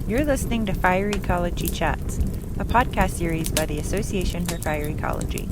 You're listening to Fire Ecology Chats, a podcast series by the Association for Fire Ecology.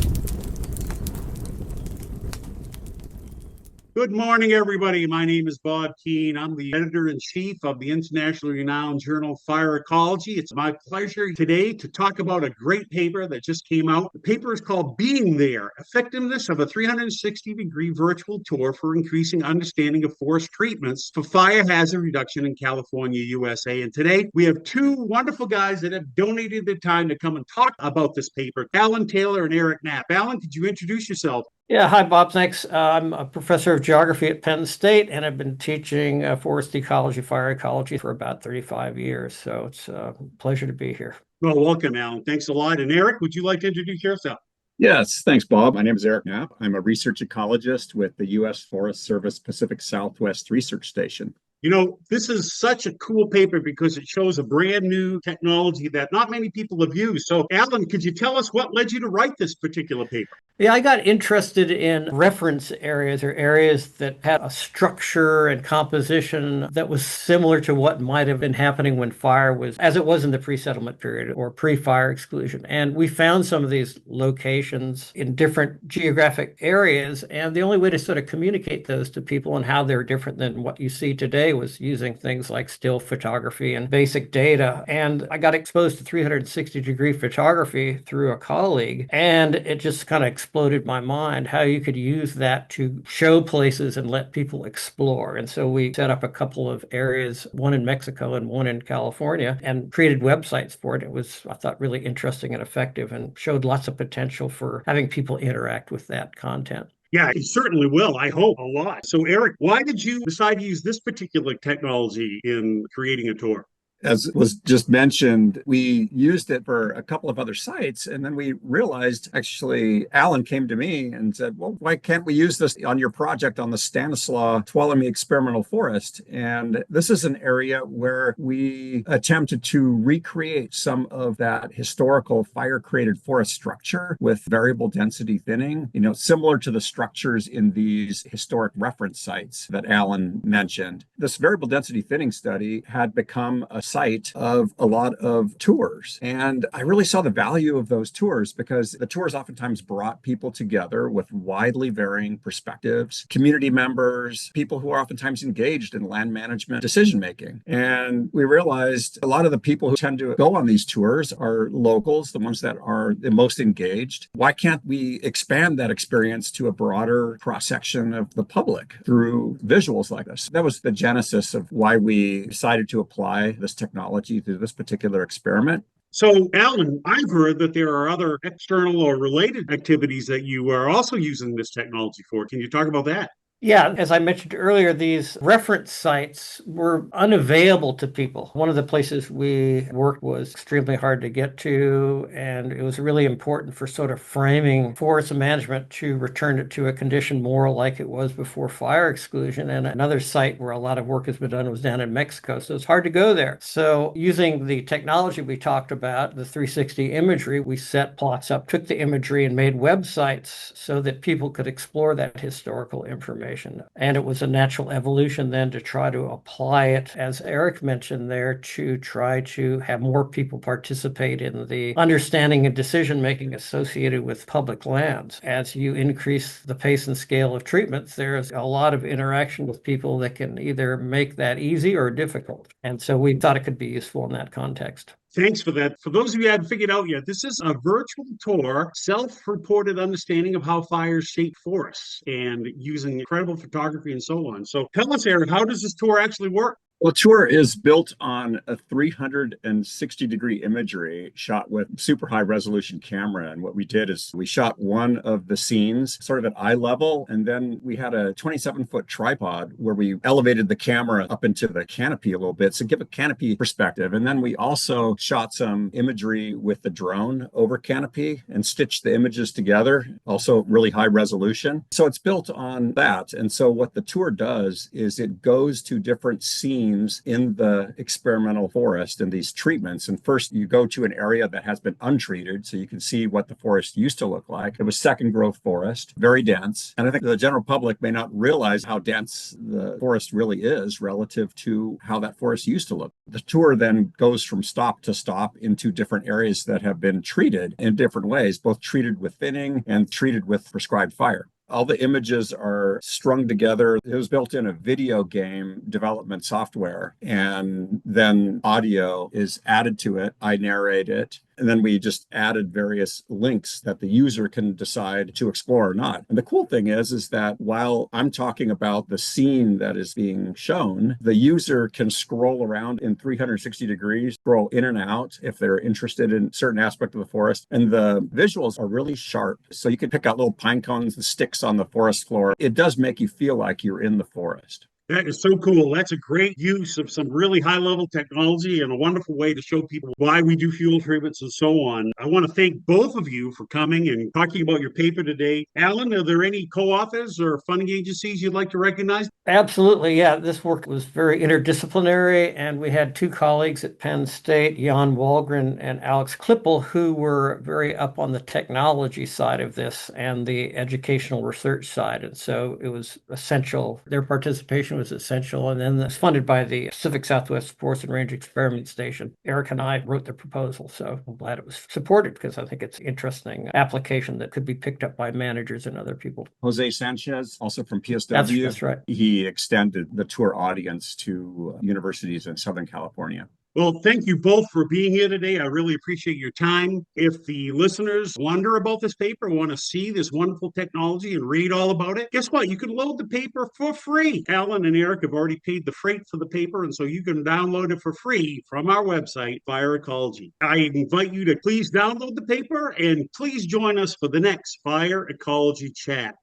Good morning, everybody. My name is Bob Keane. I'm the editor-in-chief of the internationally renowned journal Fire Ecology. It's my pleasure today to talk about a great paper that just came out. The paper is called Being There, Effectiveness of a 360-Degree Virtual Tour for Increasing Understanding of Forest Treatments for Fire Hazard Reduction in California, USA. And today we have two wonderful guys that have donated their time to come and talk about this paper, Alan Taylor and Eric Knapp. Alan, could you introduce yourself? Yeah, hi, Bob. Thanks. I'm a professor of geography at Penn State, and I've been teaching forest ecology, fire ecology for about 35 years. So it's a pleasure to be here. Well, welcome, Alan. Thanks a lot. And Eric, would you like to introduce yourself? Yes, thanks, Bob. My name is Eric Knapp. I'm a research ecologist with the U.S. Forest Service Pacific Southwest Research Station. You know, this is such a cool paper because it shows a brand new technology that not many people have used. So, Alan, could you tell us what led you to write this particular paper? Yeah, I got interested in reference areas or areas that had a structure and composition that was similar to what might have been happening when fire was, as it was in the pre-settlement period or pre-fire exclusion. And we found some of these locations in different geographic areas. And the only way to sort of communicate those to people and how they're different than what you see today was using things like still photography and basic data. And I got exposed to 360-degree photography through a colleague, and it just kind of exploded my mind how you could use that to show places and let people explore. And so we set up a couple of areas, one in Mexico and one in California, and created websites for it. It was, I thought, really interesting and effective and showed lots of potential for having people interact with that content. Yeah, it certainly will. I hope a lot. So, Eric, why did you decide to use this particular technology in creating a tour? As was just mentioned, we used it for a couple of other sites. And then we realized, actually, Alan came to me and said, well, why can't we use this on your project on the Stanislaus Tuolumne Experimental Forest? And this is an area where we attempted to recreate some of that historical fire-created forest structure with variable density thinning, similar to the structures in these historic reference sites that Alan mentioned. This variable density thinning study had become a site of a lot of tours. And I really saw the value of those tours because the tours oftentimes brought people together with widely varying perspectives, community members, people who are oftentimes engaged in land management decision-making. And we realized a lot of the people who tend to go on these tours are locals, the ones that are the most engaged. Why can't we expand that experience to a broader cross-section of the public through visuals like this? That was the genesis of why we decided to apply this technology to this particular experiment. So, Alan, I've heard that there are other external or related activities that you are also using this technology for. Can you talk about that? Yeah, as I mentioned earlier, these reference sites were unavailable to people. One of the places we worked was extremely hard to get to, and it was really important for sort of framing forest management to return it to a condition more like it was before fire exclusion. And another site where a lot of work has been done was down in Mexico, so it's hard to go there. So using the technology we talked about, the 360 imagery, we set plots up, took the imagery and made websites so that people could explore that historical information. And it was a natural evolution then to try to apply it, as Eric mentioned there, to try to have more people participate in the understanding and decision-making associated with public lands. As you increase the pace and scale of treatments, there's a lot of interaction with people that can either make that easy or difficult. And so we thought it could be useful in that context. Thanks for that. For those of you who hadn't figured out yet, this is a virtual tour, self-reported understanding of how fires shape forests and using incredible photography and so on. So tell us, Eric, how does this tour actually work? Well, tour is built on a 360-degree imagery shot with super high resolution camera. And what we did is we shot one of the scenes sort of at eye level. And then we had a 27-foot tripod where we elevated the camera up into the canopy a little bit to give a canopy perspective. And then we also shot some imagery with the drone over canopy and stitched the images together, also really high resolution. So it's built on that. And so what the tour does is it goes to different scenes scenes in the experimental forest and these treatments. And first, you go to an area that has been untreated, so you can see what the forest used to look like. It was second growth forest, very dense. And I think the general public may not realize how dense the forest really is relative to how that forest used to look. The tour then goes from stop to stop into different areas that have been treated in different ways, both treated with thinning and treated with prescribed fire. All the images are strung together. It was built in a video game development software, and then audio is added to it. I narrate it. And then we just added various links that the user can decide to explore or not. And the cool thing is that while I'm talking about the scene that is being shown, the user can scroll around in 360 degrees, scroll in and out if they're interested in certain aspect of the forest. And the visuals are really sharp. So you can pick out little pine cones, the sticks on the forest floor. It does make you feel like you're in the forest. That is so cool. That's a great use of some really high level technology and a wonderful way to show people why we do fuel treatments and so on. I want to thank both of you for coming and talking about your paper today. Alan, are there any co-authors or funding agencies you'd like to recognize? Absolutely, yeah. This work was very interdisciplinary, and we had two colleagues at Penn State, Jan Walgren and Alex Klippel, who were very up on the technology side of this and the educational research side. And so it was essential. Their participation was essential. And then it's funded by the Pacific Southwest Forest and Range Experiment Station. Eric and I wrote the proposal, so I'm glad it was supported because I think it's an interesting application that could be picked up by managers and other people. Jose Sanchez, also from PSW. That's right. He extended the tour audience to universities in Southern California. Well, thank you both for being here today. I really appreciate your time. If the listeners wonder about this paper, want to see this wonderful technology and read all about it, guess what? You can load the paper for free. Alan and Eric have already paid the freight for the paper, and so you can download it for free from our website, Fire Ecology. I invite you to please download the paper and please join us for the next Fire Ecology Chat.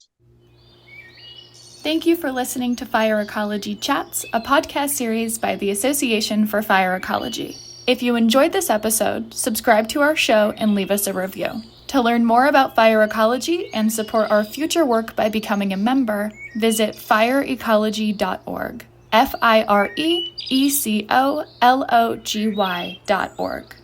Thank you for listening to Fire Ecology Chats, a podcast series by the Association for Fire Ecology. If you enjoyed this episode, subscribe to our show and leave us a review. To learn more about fire ecology and support our future work by becoming a member, visit fireecology.org. FIREECOLOGY.org.